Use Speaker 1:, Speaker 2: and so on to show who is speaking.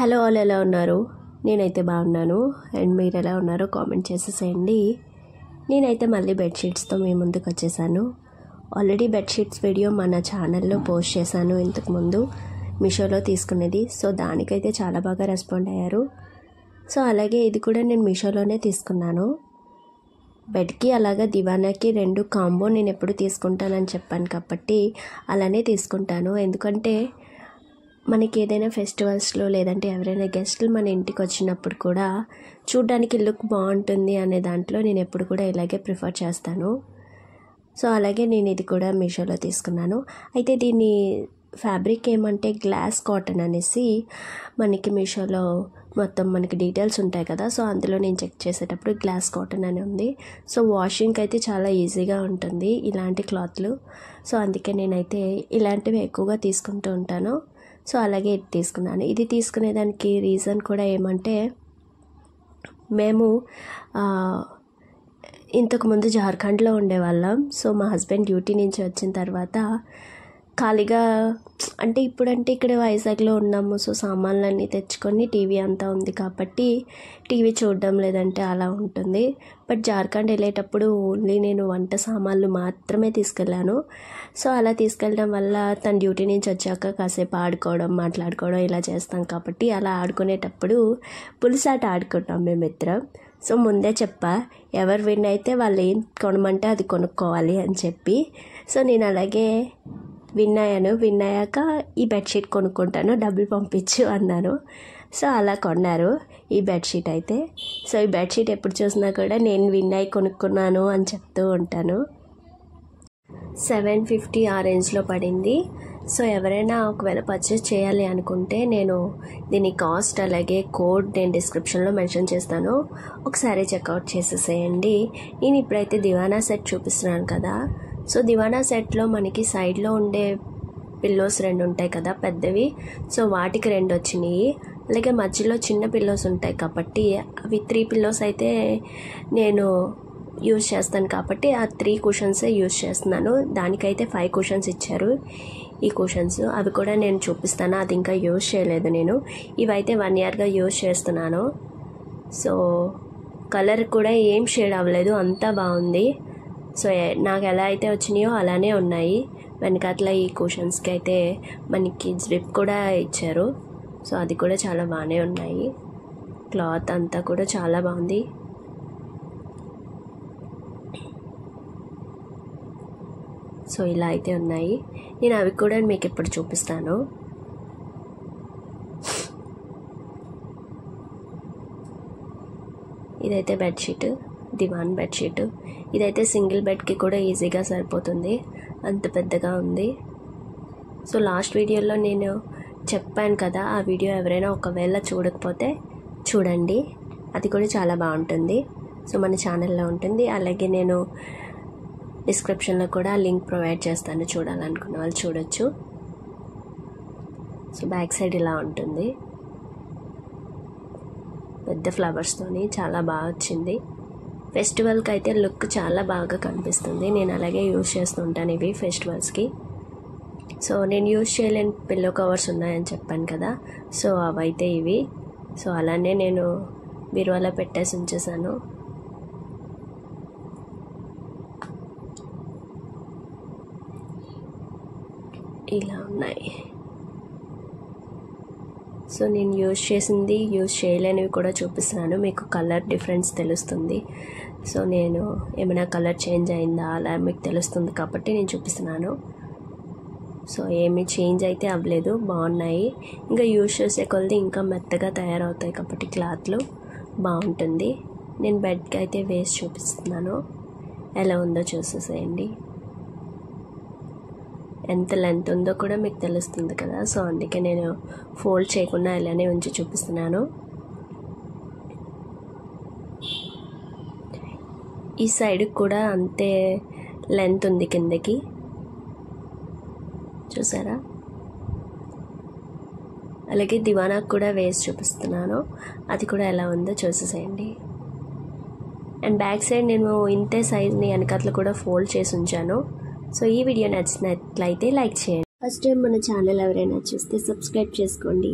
Speaker 1: Hello all, ఎలా ఉన్నారు? నేనైతే బాగున్నాను. అండ్ మీరు ఎలా ఉన్నారో కామెంట్ చేసేసేయండి. నేనైతే మళ్ళీ బెడ్షీట్స్తో మీ ముందుకు వచ్చేసాను. ఆల్రెడీ బెడ్షీట్స్ వీడియో మన ఛానల్లో పోస్ట్ చేశాను ఇంతకుముందు, మీషోలో తీసుకునేది. సో దానికైతే చాలా బాగా రెస్పాండ్ అయ్యారు. సో అలాగే ఇది కూడా నేను మీషోలోనే తీసుకున్నాను. బెడ్కి అలాగా దివానాకి రెండు కాంబో నేను ఎప్పుడు తీసుకుంటానని చెప్పాను కాబట్టి అలానే తీసుకుంటాను. ఎందుకంటే మనకి ఏదైనా ఫెస్టివల్స్లో లేదంటే ఎవరైనా గెస్టులు మన ఇంటికి వచ్చినప్పుడు కూడా చూడ్డానికి లుక్ బాగుంటుంది అనే దాంట్లో నేను ఎప్పుడు కూడా ఇలాగే ప్రిఫర్ చేస్తాను. సో అలాగే నేను ఇది కూడా మీషోలో తీసుకున్నాను. అయితే దీని ఫ్యాబ్రిక్ ఏమంటే గ్లాస్ కాటన్ అనేసి మనకి మీషోలో మొత్తం మనకి డీటెయిల్స్ ఉంటాయి కదా. సో అందులో నేను చెక్ చేసేటప్పుడు గ్లాస్ కాటన్ అని ఉంది. సో వాషింగ్కి అయితే చాలా ఈజీగా ఉంటుంది ఇలాంటి క్లాత్లు. సో అందుకే నేనైతే ఇలాంటివి ఎక్కువగా తీసుకుంటూ ఉంటాను. సో అలాగే ఇది తీసుకున్నాను. ఇది తీసుకునేదానికి రీజన్ కూడా ఏమంటే, మేము ఇంతకుముందు జార్ఖండ్లో ఉండేవాళ్ళం. సో మా హస్బెండ్ డ్యూటీ నుంచి వచ్చిన తర్వాత ఖాళీగా అంటే ఇప్పుడంటే ఇక్కడ వైజాగ్లో ఉన్నాము. సో సామాన్లన్నీ తెచ్చుకొని టీవీ అంతా ఉంది కాబట్టి టీవీ చూడడం లేదంటే అలా ఉంటుంది. బట్ జార్ఖండ్ వెళ్ళేటప్పుడు ఓన్లీ నేను వంట సామాన్లు మాత్రమే తీసుకెళ్ళాను. సో అలా తీసుకెళ్ళడం వల్ల తన డ్యూటీ నుంచి వచ్చాక కాసేపు ఆడుకోవడం, మాట్లాడుకోవడం ఇలా చేస్తాం కాబట్టి అలా ఆడుకునేటప్పుడు పులిసాట ఆడుకుంటాం మేమిద్దరం. సో ముందే చెప్పా, ఎవరు విన్ అయితే వాళ్ళు ఏం కొనమంటే అది కొనుక్కోవాలి అని చెప్పి. సో నేను అలాగే విన్ అయ్యాక ఈ బెడ్షీట్ కొనుక్కుంటాను, డబ్బులు పంపించు అన్నాను. సో అలా కొన్నారు ఈ బెడ్షీట్ అయితే. సో ఈ బెడ్షీట్ ఎప్పుడు చూసినా కూడా నేను విన్ అయ్యి కొనుక్కున్నాను అని చెప్తూ ఉంటాను. 750 ఆ రేంజ్లో పడింది. సో ఎవరైనా ఒకవేళ పర్చేస్ చేయాలి అనుకుంటే నేను దీని కాస్ట్ అలాగే కోడ్ నేను డిస్క్రిప్షన్లో మెన్షన్ చేస్తాను, ఒకసారి చెక్అవుట్ చేసేసేయండి. నేను ఇప్పుడైతే దివానా సెట్ చూపిస్తున్నాను కదా. సో దివానా సెట్లో మనకి సైడ్లో ఉండే పిల్లోస్ 2 ఉంటాయి కదా పెద్దవి. సో వాటికి 2 వచ్చినాయి. అలాగే మధ్యలో చిన్న పిల్లోస్ ఉంటాయి కాబట్టి అవి 3 పిల్లోస్ అయితే నేను యూజ్ చేస్తాను కాబట్టి ఆ 3 కుషన్సే యూజ్ చేస్తున్నాను. దానికైతే 5 కుషన్స్ ఇచ్చారు ఈ కుషన్స్. అవి కూడా నేను చూపిస్తాను, అది ఇంకా యూజ్ చేయలేదు నేను. ఇవైతే 1 ఇయర్గా యూజ్ చేస్తున్నాను. సో కలర్ కూడా ఏం షేడ్ అవ్వలేదు, అంతా బాగుంది. సో నాకు ఎలా అయితే వచ్చినాయో అలానే ఉన్నాయి. వెనకాతల ఈ కుషన్స్కి అయితే మనకి జిప్ కూడా ఇచ్చారు. సో అది కూడా చాలా బాగానే ఉన్నాయి. క్లాత్ అంతా కూడా చాలా బాగుంది. సో ఇలా అయితే ఉన్నాయి. నేను అవి కూడా మీకు ఇప్పుడు చూపిస్తాను. ఇదైతే బెడ్షీట్, దివాన్ బెడ్షీట్. ఇదైతే సింగిల్ బెడ్కి కూడా ఈజీగా సరిపోతుంది, అంత పెద్దగా ఉంది. సో లాస్ట్ వీడియోలో నేను చెప్పాను కదా, ఆ వీడియో ఎవరైనా ఒకవేళ చూడకపోతే చూడండి, అది కూడా చాలా బాగుంటుంది. సో మన ఛానల్లో ఉంటుంది. అలాగే నేను డిస్క్రిప్షన్లో కూడా లింక్ ప్రొవైడ్ చేస్తాను, చూడాలనుకున్న వాళ్ళు చూడొచ్చు. సో బ్యాక్ సైడ్ ఇలా ఉంటుంది, పెద్ద ఫ్లవర్స్తోని చాలా బాగా వచ్చింది. ఫెస్టివల్కి అయితే లుక్ చాలా బాగా కనిపిస్తుంది. నేను అలాగే యూజ్ చేస్తుంటాను ఇవి ఫెస్టివల్స్కి. సో నేను యూజ్ చేయలేని పిల్లో కవర్స్ ఉన్నాయని చెప్పాను కదా, సో అవైతే ఇవి. సో అలానే నేను బీరువాలో పెట్టేసి ఉంచేసాను. ఇలా ఉన్నాయి. సో నేను యూజ్ చేసింది, యూజ్ చేయలేనివి కూడా చూపిస్తున్నాను, మీకు కలర్ డిఫరెన్స్ తెలుస్తుంది. సో నేను ఏమైనా కలర్ చేంజ్ అయిందా అలా మీకు తెలుస్తుంది కాబట్టి నేను చూపిస్తున్నాను. సో ఏమి చేంజ్ అయితే అవ్వలేదు, బాగున్నాయి. ఇంకా యూజ్ చేసే కొలది ఇంకా మెత్తగా తయారవుతాయి కాబట్టి క్లాత్లు బాగుంటుంది. నేను బెడ్కి అయితే వేసి చూపిస్తున్నాను, ఎలా ఉందో చూసేసేయండి. ఎంత లెంత్ ఉందో కూడా మీకు తెలుస్తుంది కదా. సో అందుకే నేను ఫోల్డ్ చేయకుండా ఇలానే ఉంచి చూపిస్తున్నాను. ఈ సైడ్ కూడా అంతే లెంత్ ఉంది కిందకి, చూసారా. అలాగే దివానాకు కూడా వేసి చూపిస్తున్నాను, అది కూడా ఎలా ఉందో చూసేసేయండి. అండ్ బ్యాక్ సైడ్ నేను ఇంతే సైజ్ని వెనకాతలు కూడా ఫోల్డ్ చేసి ఉంచాను. సో ఈ వీడియో నచ్చినట్లయితే లైక్ చేయండి. ఫస్ట్ టైం మన ఛానల్ ఎవరైనా చూస్తే సబ్స్క్రైబ్ చేసుకోండి.